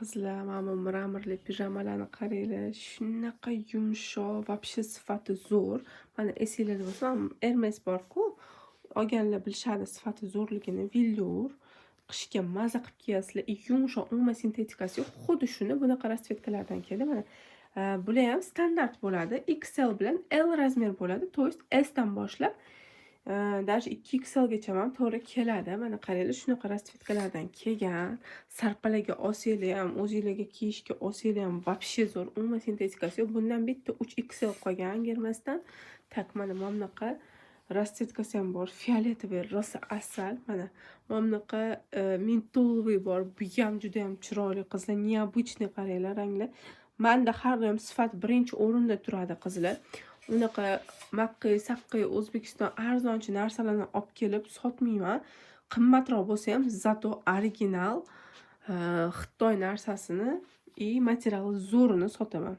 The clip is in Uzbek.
Qizlar, mana bu mramorli pijamalarni qaranglar. Shunaqa yumshoq, вообще sifati zo'r. Mana esinglarda bo'lsa, Hermes bor-ku, olganlar bilishadi sifati zo'rligini. Vellur, qishga maza qilib kiyasizlar. Yumshoq, umuman sintetikasi yo'q. Xuddi shuni bunaqa rasvetkalardan keldi. Mana bular ham standart bo'ladi. XL bilan L razmer bo'ladi. To есть S dan boshlab даже 2XL gacha ham to'g'ri keladi. Mana qaranglar, shunaqa rasvetkalardan kelgan. Sarpalarga olsanglar ham, o'zingizlarga kiyishga olsanglar ham вообще zo'r. Umuman sintetikasi yo'q. Bundan bitta 3XL qolgan Hermesdan. Tak, mana bunaqa rasvetkasi ham bor. Fioletoviy rosa asal. Mana bunaqa mentoloviy bor. Bu ham juda ham chiroyli qizlar. Необычный qaranglar ranglar. Menda har doim sifat birinchi o'rinda turadi qizlar. Unaqa maqqi, saqqi O'zbekiston arzonchi narsalarni olib kelib sotmayman. Qimmatroq bo'lsa ham, zato original Xitoy narsasini materiali zo'rini sotaman.